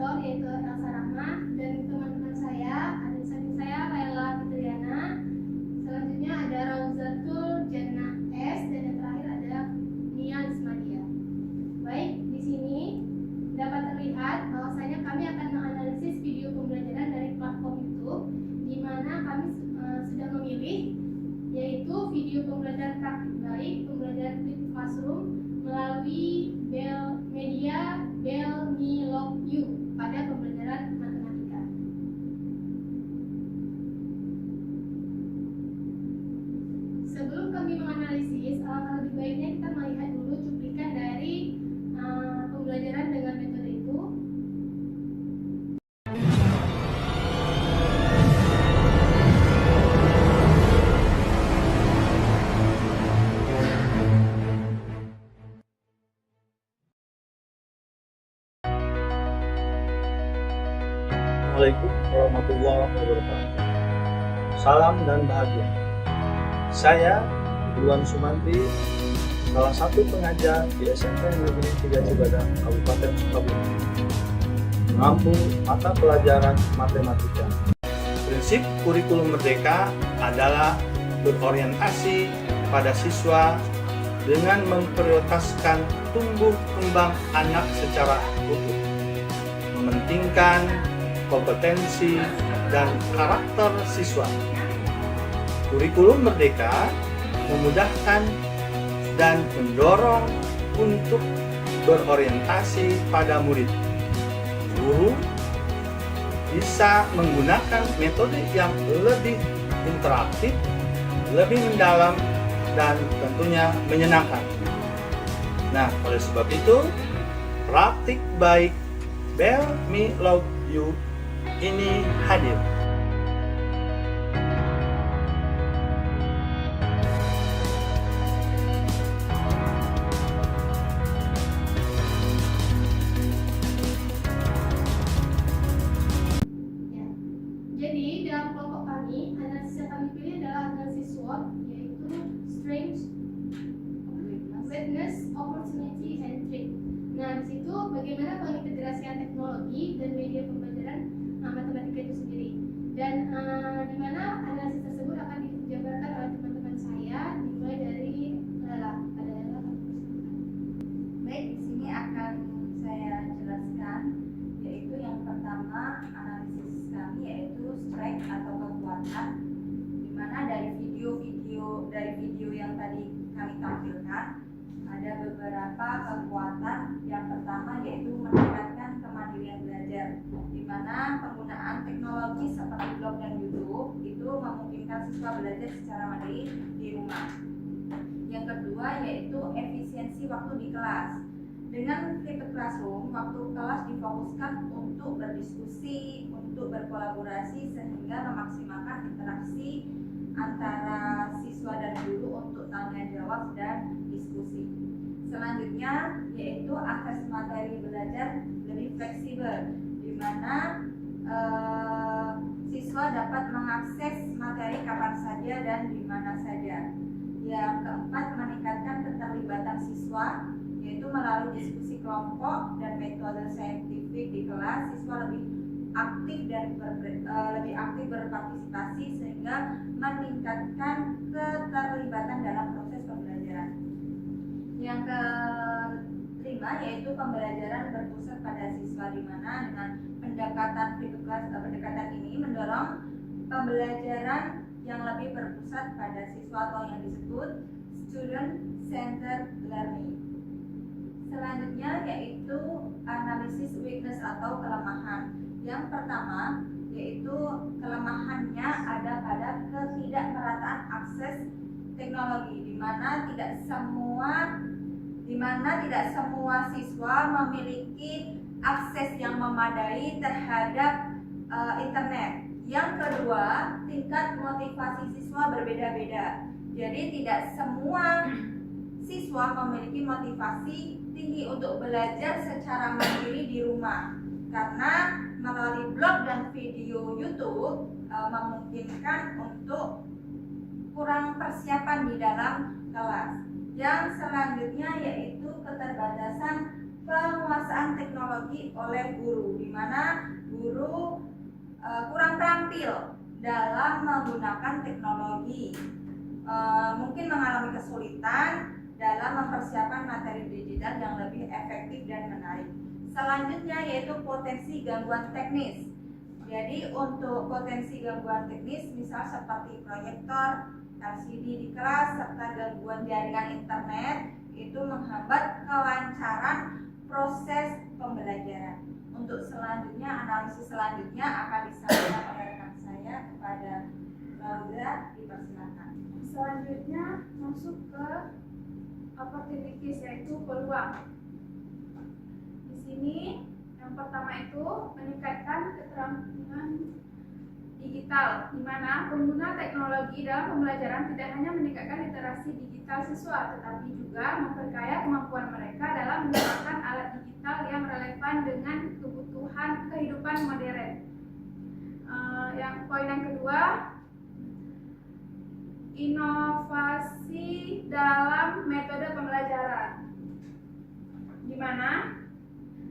moderator yaitu Elsa Rahma dan teman-teman saya, adik samping saya Laila Fitriana. Selanjutnya ada Rauzatul Jannah S dan yang terakhir ada Nia Ismadia. Baik, di sini dapat terlihat bahwasanya kami akan menganalisis video pembelajaran dari platform YouTube di mana kami sudah memilih yaitu video pembelajaran praktik baik, pembelajaran Flip Classroom melalui media Bell Me Love You pada pembelajaran matematika. Sebelum kami menganalisis, alangkah lebih baiknya kita melihat dulu cuplikan dari pembelajaran dengan metode itu. Assalamualaikum warahmatullahi wabarakatuh. Salam dan bahagia. Saya Iwan Sumantri, salah satu pengajar di SMP Negeri 3 Cibadak, Kabupaten Sukabumi, mengampu mata pelajaran matematika. Prinsip kurikulum merdeka adalah berorientasi pada siswa dengan memprioritaskan tumbuh kembang anak secara utuh, mementingkan kompetensi dan karakter siswa. Kurikulum merdeka memudahkan dan mendorong untuk berorientasi pada murid. Guru bisa menggunakan metode yang lebih interaktif, lebih mendalam, dan tentunya menyenangkan. Nah, oleh sebab itu, praktik baik Bell Me Love You ini hadir. Jadi dalam kelompok kami, analisis yang kami pilih adalah analisis SWOT, yaitu Strength, Weakness, Opportunity, and Threat. Nah, di situ bagaimana pengintegrasian teknologi dan media pembelajaran matematika itu sendiri. Dan di mana analisis tersebut akan dijabarkan oleh teman-teman saya, dimulai dari Lela. Pada Lela, baik, di sini akan saya jelaskan, yaitu yang pertama analisis kami yaitu strength atau kekuatan, di mana dari video yang tadi kami tampilkan ada beberapa kekuatan. Yang pertama yaitu meningkatkan kemandirian belajar, di mana penggunaan teknologi seperti blog dan YouTube itu memungkinkan siswa belajar secara mandiri di rumah. Yang kedua yaitu efisiensi waktu di kelas. Dengan Flipped Classroom, waktu kelas difokuskan untuk berdiskusi, untuk berkolaborasi sehingga memaksimalkan interaksi antara siswa dan guru untuk tanya jawab dan diskusi. Selanjutnya yaitu akses materi belajar lebih fleksibel, di mana siswa dapat mengakses materi kapan saja dan di mana saja. Yang keempat, meningkatkan keterlibatan siswa, yaitu melalui diskusi kelompok dan metode saintifik di kelas. Siswa lebih aktif dan lebih aktif berpartisipasi sehingga meningkatkan keterlibatan dalam proses pembelajaran. Yang kelima yaitu pembelajaran berpusat pada siswa, di mana dengan pendekatan ini mendorong pembelajaran yang lebih berpusat pada siswa atau yang disebut student centered learning. Selanjutnya yaitu analisis weakness atau kelemahan. Yang pertama yaitu kelemahannya ada pada ketidakmerataan akses teknologi, di mana tidak semua siswa memiliki akses yang memadai terhadap internet. Yang kedua, tingkat motivasi siswa berbeda-beda. Jadi tidak semua siswa memiliki motivasi tinggi untuk belajar secara mandiri di rumah, karena melalui blog dan video YouTube memungkinkan untuk kurang persiapan di dalam kelas. Yang selanjutnya yaitu keterbatasan penguasaan teknologi oleh guru, di mana guru kurang terampil dalam menggunakan teknologi, mungkin mengalami kesulitan dalam mempersiapkan materi digital yang lebih efektif dan menarik. Selanjutnya yaitu potensi gangguan teknis. Jadi untuk potensi gangguan teknis misal seperti proyektor, LCD di kelas, serta gangguan jaringan internet itu menghambat kelancaran proses pembelajaran. Untuk selanjutnya, analisis selanjutnya akan disampaikan oleh rekan saya kepada Laura, dipersilakan. Selanjutnya masuk ke opportunities, yaitu peluang. Di sini yang pertama itu meningkatkan keterampilan digital, di mana pengguna teknologi dalam pembelajaran tidak hanya meningkatkan literasi digital siswa, tetapi juga memperkaya kemampuan mereka dalam menggunakan alat digital yang relevan dengan kebutuhan kehidupan modern. Yang poin yang kedua, inovasi dalam metode pembelajaran, di mana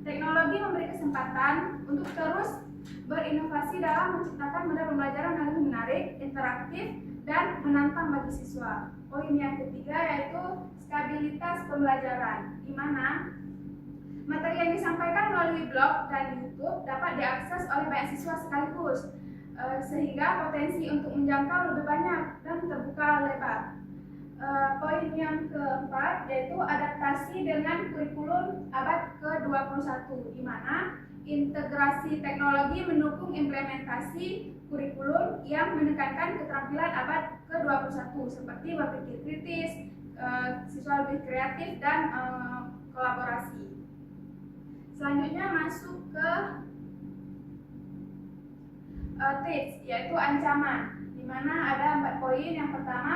teknologi memberi kesempatan untuk terus berinovasi dalam menciptakan model pembelajaran yang lebih menarik, interaktif, dan menantang bagi siswa. Poin yang ketiga yaitu stabilitas pembelajaran, di mana materi yang disampaikan melalui blog dan YouTube dapat diakses oleh banyak siswa sekaligus, sehingga potensi untuk menjangkau lebih banyak dan terbuka lebar. Poin yang keempat yaitu adaptasi dengan kurikulum abad ke-21, di mana integrasi teknologi mendukung implementasi kurikulum yang menekankan keterampilan abad ke-21 seperti berpikir kritis, siswa lebih kreatif, dan kolaborasi. Selanjutnya masuk ke tips, yaitu ancaman, di mana ada 4 poin. Yang pertama,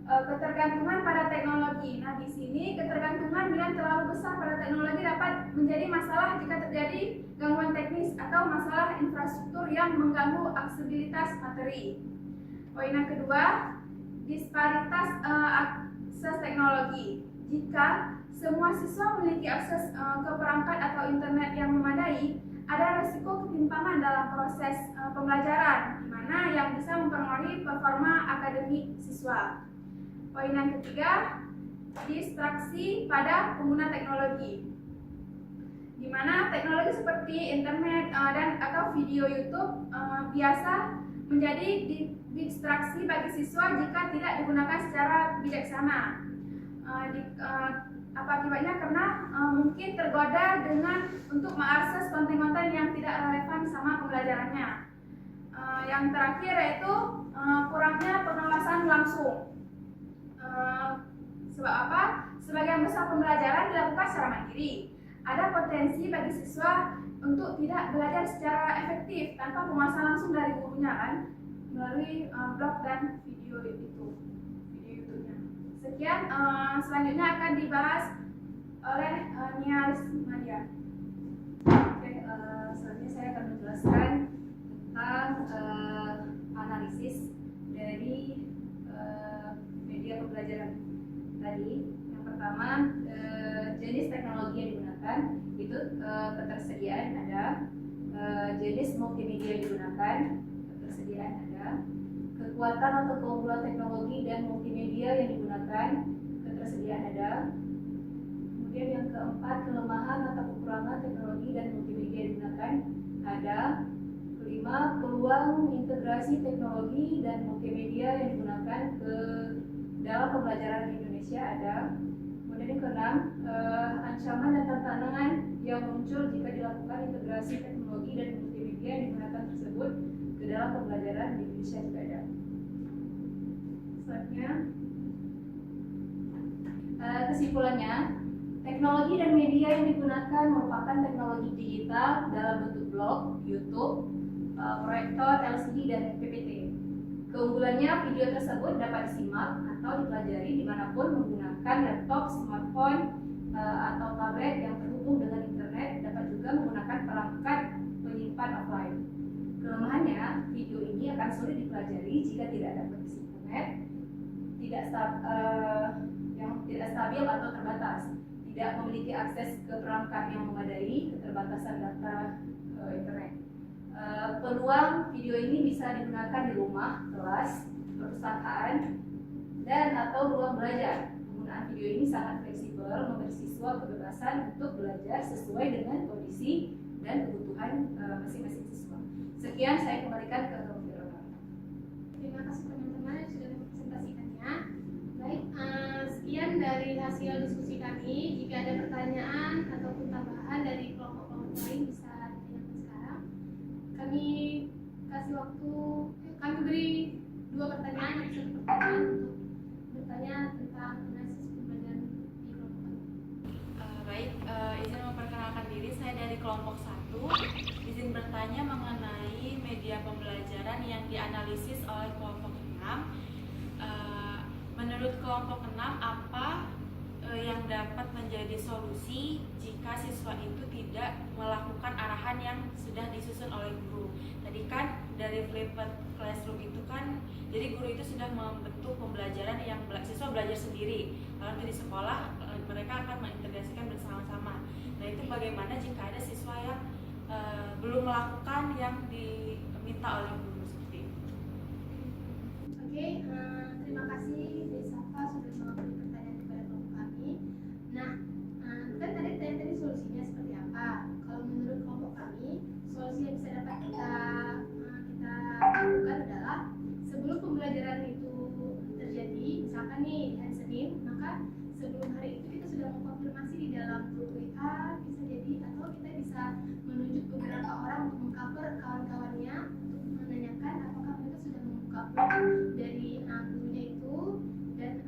ketergantungan pada teknologi. Nah, di sini ketergantungan yang terlalu besar pada teknologi dapat menjadi masalah jika terjadi gangguan teknis atau masalah infrastruktur yang mengganggu aksesibilitas materi. Poin yang kedua, disparitas akses teknologi. Jika semua siswa memiliki akses ke perangkat atau internet yang memadai, ada risiko ketimpangan dalam proses pembelajaran, di mana yang bisa mempengaruhi performa akademik siswa. Poin yang ketiga, distraksi pada pengguna teknologi, di mana teknologi seperti internet dan atau video YouTube biasa menjadi distraksi bagi siswa jika tidak digunakan secara bijaksana. Apa akibatnya? Karena mungkin tergoda dengan untuk mengakses konten-konten yang tidak relevan sama pembelajarannya. Yang terakhir yaitu kurangnya pengawasan langsung. Sebab apa? Sebagian besar pembelajaran dilakukan secara mandiri. Ada potensi bagi siswa untuk tidak belajar secara efektif tanpa pengawasan langsung dari gurunya, kan, melalui blog dan video YouTube-nya. Sekian, selanjutnya akan dibahas oleh Nia Lismadia. Oke, selanjutnya saya akan menjelaskan tentang analisis dari media pembelajaran tadi. Yang pertama, jenis teknologi yang digunakan itu ketersediaan ada, jenis multimedia yang digunakan ketersediaan ada, kekuatan atau keunggulan teknologi dan multimedia yang digunakan ketersediaan ada. Kemudian yang keempat, kelemahan atau kekurangan teknologi dan multimedia yang digunakan ada. Kelima, peluang integrasi teknologi dan multimedia yang digunakan ke dalam pembelajaran di Indonesia ada. Kemudian yang keenam, ancaman dan tantangan yang muncul jika dilakukan integrasi teknologi dan multimedia yang digunakan tersebut ke dalam pembelajaran di Indonesia juga ada. Selanjutnya, kesimpulannya, teknologi dan media yang digunakan merupakan teknologi digital dalam bentuk blog, YouTube, proyektor, LCD, dan PPT. Keunggulannya, video tersebut dapat disimak atau dipelajari dimanapun menggunakan laptop, smartphone, atau tablet yang terhubung dengan internet, dapat juga menggunakan perangkat penyimpan offline. Kelemahannya, video ini akan sulit dipelajari jika tidak ada koneksi internet, yang tidak stabil atau terbatas, tidak memiliki akses ke perangkat yang memadai, keterbatasan data internet. Peluang video ini bisa digunakan di rumah, kelas, perpustakaan, dan atau ruang belajar. Penggunaan video ini sangat fleksibel, memberi siswa kebebasan untuk belajar sesuai dengan kondisi dan kebutuhan masing-masing siswa. Sekian, saya kembalikan ke Firoga. Terima kasih teman-teman yang sudah mempresentasikannya. Baik, sekian dari hasil diskusi kami. Jika ada pertanyaan ataupun tambahan dari kelompok-kelompok lain bisa ditanyakan sekarang. Kami kasih waktu, kami beri 2 pertanyaan atau 1 pertanyaan untuk bertanya tentang analisis pembelajaran di kelompok kami. Baik, izin memperkenalkan diri, saya dari kelompok 1. Izin bertanya mengenai media pembelajaran yang dianalisis oleh kelompok 6. Menurut kelompok 6, apa yang dapat menjadi solusi jika siswa itu tidak melakukan arahan yang sudah disusun oleh guru? Tadi kan dari flipped classroom itu kan, jadi guru itu sudah membentuk pembelajaran yang siswa belajar sendiri. Kalau di sekolah mereka akan mengintegrasikan bersama-sama. Nah, itu bagaimana jika ada siswa yang belum melakukan yang diminta oleh guru seperti itu? Oke, terima kasih Desaka sudah memberi pertanyaan kepada kelompok kami. Nah, kan tadi solusinya seperti apa? Kalau menurut kelompok kami, solusi yang bisa dapat kita lakukan adalah sebelum pembelajaran itu terjadi, misalkan nih di hari Senin, maka sebelum hari itu kita sudah mengkonfirmasi di dalam grup WA, bisa jadi, atau kita bisa menunjuk beberapa orang untuk mengcover kawan-kawannya untuk menanyakan apakah mereka sudah membuka blog dari gurunya itu, dan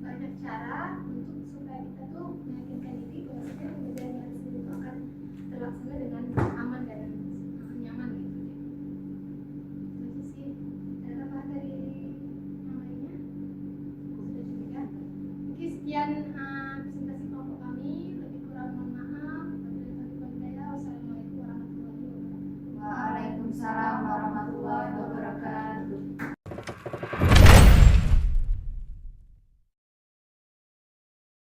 banyak cara untuk supaya kita tuh meyakinkan diri bahwa pembelajaran yang itu akan terlaksana dengan aman dan nyaman gitu. Itu sih. Ada tambahan dari yang lainnya? Sudah cukup ya? Mungkin sekian presentasi kelompok kami. Lebih kurang mohon maaf. Wassalamualaikum warahmatullahi wabarakatuh. Waalaikumsalam warahmatullahi